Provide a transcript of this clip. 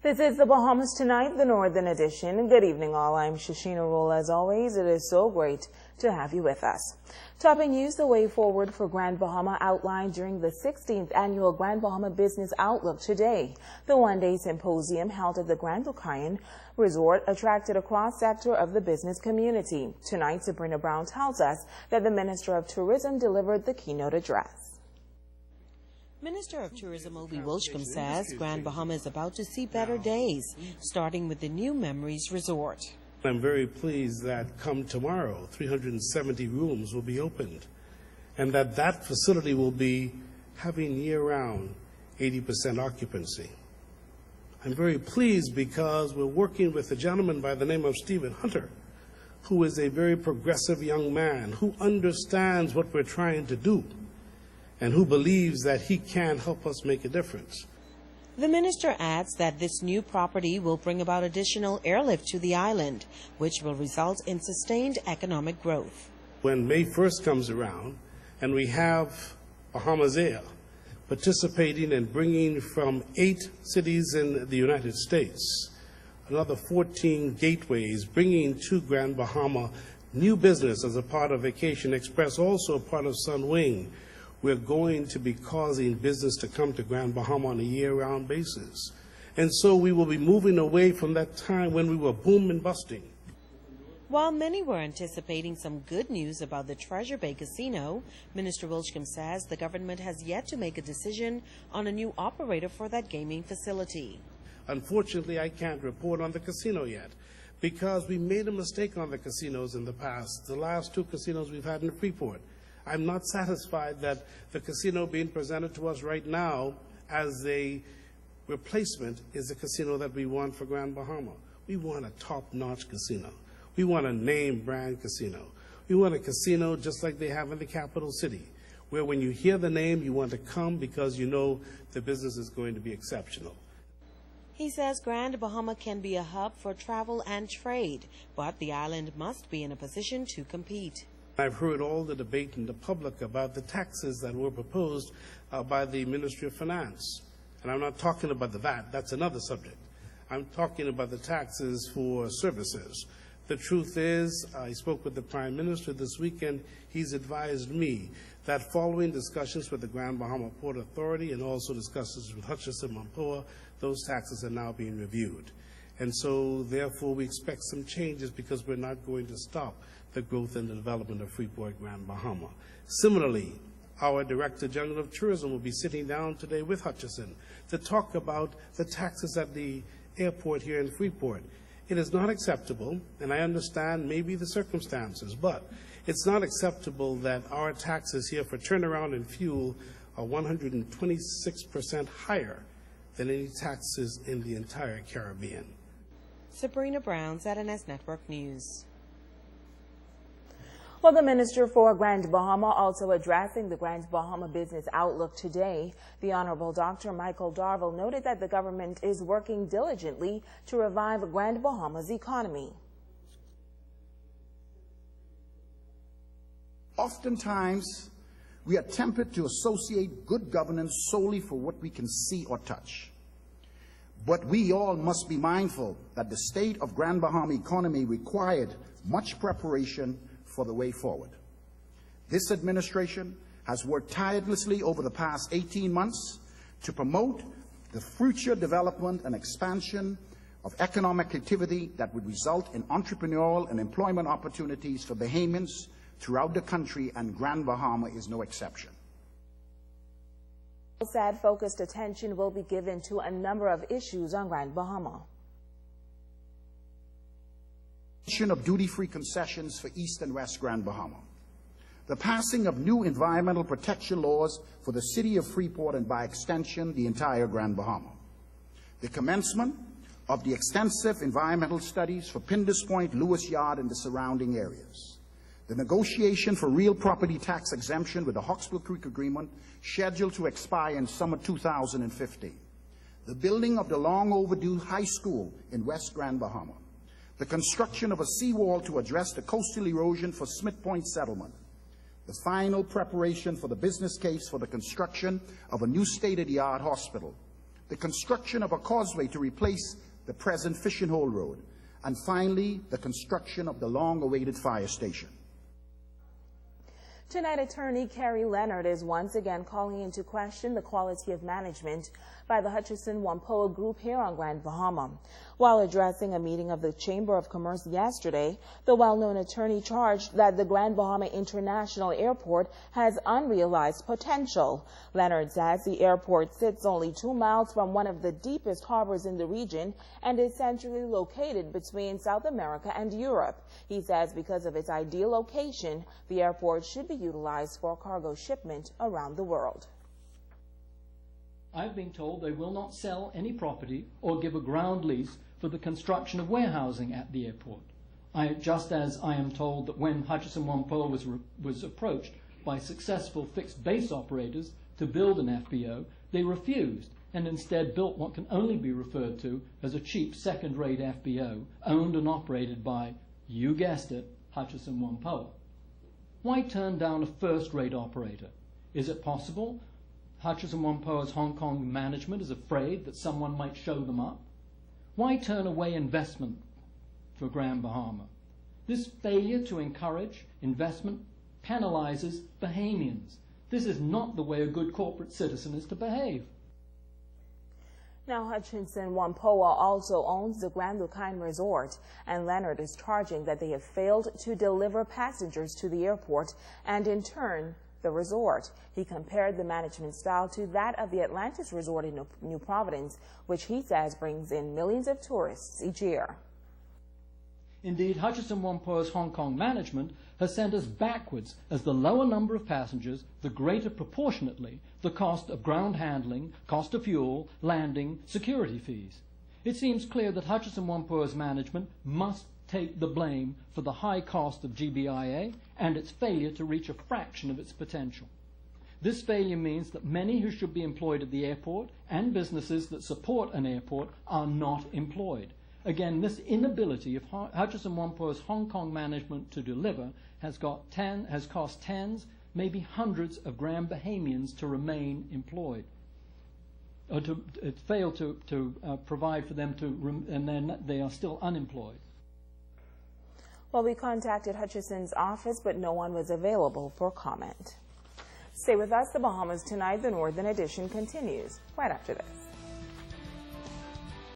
This is the Bahamas Tonight, the Northern Edition. Good evening, all. I'm Shasheena. Rolle. As always, it is so great to have you with us. Topping news, the way forward for Grand Bahama outlined during the 16th annual Grand Bahama Business Outlook today. The one-day symposium held at the Grand Lucayan Resort attracted a cross-sector of the business community. Tonight, Sabrina Brown tells us that the Minister of Tourism delivered the keynote address. Minister of Tourism Obi Wilshcombe says Grand Bahama is about to see better days, starting with the new Memories Resort. I'm very pleased that come tomorrow, 370 rooms will be opened, and that facility will be having year-round 80% occupancy. I'm very pleased because we're working with a gentleman by the name of Stephen Hunter, who is a very progressive young man who understands what we're trying to do, and who believes that he can help us make a difference. The minister adds that this new property will bring about additional airlift to the island, which will result in sustained economic growth. When May 1st comes around and we have Bahamas Air participating and bringing from 8 cities in the United States, another 14 gateways, bringing to Grand Bahama new business as a part of Vacation Express, also a part of Sunwing, we're going to be causing business to come to Grand Bahama on a year-round basis. And so we will be moving away from that time when we were boom and busting. While many were anticipating some good news about the Treasure Bay Casino, Minister Wilshcombe says the government has yet to make a decision on a new operator for that gaming facility. Unfortunately, I can't report on the casino yet because we made a mistake on the casinos in the past, the last 2 casinos we've had in Freeport. I'm not satisfied that the casino being presented to us right now as a replacement is the casino that we want for Grand Bahama. We want a top-notch casino. We want a name-brand casino. We want a casino just like they have in the capital city, where when you hear the name, you want to come because you know the business is going to be exceptional. He says Grand Bahama can be a hub for travel and trade, but the island must be in a position to compete. I've heard all the debate in the public about the taxes that were proposed by the Ministry of Finance. And I'm not talking about the VAT, that's another subject. I'm talking about the taxes for services. The truth is, I spoke with the Prime Minister this weekend. He's advised me that following discussions with the Grand Bahama Port Authority and also discussions with Hutchison Mampoa, those taxes are now being reviewed. And so, therefore, we expect some changes because we're not going to stop the growth and the development of Freeport Grand Bahama. Similarly, our Director General of Tourism will be sitting down today with Hutchison to talk about the taxes at the airport here in Freeport. It is not acceptable, and I understand maybe the circumstances, but it's not acceptable that our taxes here for turnaround and fuel are 126% higher than any taxes in the entire Caribbean. Sabrina Brown, ZNS Network News. Well, the Minister for Grand Bahama also addressing the Grand Bahama Business Outlook today. The Honorable Dr. Michael Darville noted that the government is working diligently to revive Grand Bahama's economy. Oftentimes, we are tempted to associate good governance solely for what we can see or touch. But we all must be mindful that the state of Grand Bahama economy required much preparation for the way forward. This administration has worked tirelessly over the past 18 months to promote the future development and expansion of economic activity that would result in entrepreneurial and employment opportunities for Bahamians throughout the country, and Grand Bahama is no exception. Said focused attention will be given to a number of issues on Grand Bahama. Of duty-free concessions for East and West Grand Bahama. The passing of new environmental protection laws for the city of Freeport and by extension the entire Grand Bahama. The commencement of the extensive environmental studies for Pindus Point, Lewis Yard and the surrounding areas. The negotiation for real property tax exemption with the Hawksbill Creek Agreement scheduled to expire in summer 2015. The building of the long overdue high school in West Grand Bahama. The construction of a seawall to address the coastal erosion for Smith Point settlement. The final preparation for the business case for the construction of a new state-of-the-art hospital. the construction of a causeway to replace the present Fishing Hole Road, and finally, the construction of the long-awaited fire station. Tonight, attorney Carrie Leonard is once again calling into question the quality of management by the Hutchison-Whampoa Group here on Grand Bahama. While addressing a meeting of the Chamber of Commerce yesterday, the well-known attorney charged that the Grand Bahama International Airport has unrealized potential. Leonard says the airport sits only 2 miles from one of the deepest harbors in the region and is centrally located between South America and Europe. He says because of its ideal location, the airport should be utilized for cargo shipment around the world. I've been told they will not sell any property or give a ground lease for the construction of warehousing at the airport. Just as I am told that when Hutchison-Whampoa was approached by successful fixed base operators to build an FBO, they refused and instead built what can only be referred to as a cheap second-rate FBO owned and operated by, you guessed it, Hutchison-Whampoa. Why turn down a first-rate operator? Is it possible Hutchison-Whampoa's Hong Kong management is afraid that someone might show them up? Why turn away investment for Grand Bahama? This failure to encourage investment penalizes Bahamians. This is not the way a good corporate citizen is to behave. Now, Hutchison-Whampoa also owns the Grand Lucine Resort, and Leonard is charging that they have failed to deliver passengers to the airport and, in turn, the resort. He compared the management style to that of the Atlantis Resort in New Providence, which he says brings in millions of tourists each year. Indeed, Hutchison-Whampoa's Hong Kong management has sent us backwards, as the lower number of passengers, the greater proportionately the cost of ground handling, cost of fuel, landing, security fees. It seems clear that Hutchison-Whampoa's management must take the blame for the high cost of GBIA and its failure to reach a fraction of its potential. This failure means that many who should be employed at the airport and businesses that support an airport are not employed. Again, this inability of Hutchison-Whampoa's Hong Kong management to deliver has cost tens, maybe hundreds of Grand Bahamians to remain employed. Or to fail to provide for them and then they are still unemployed. Well, we contacted Hutchison's office, but no one was available for comment. Stay with us. The Bahamas Tonight, the Northern Edition continues right after this.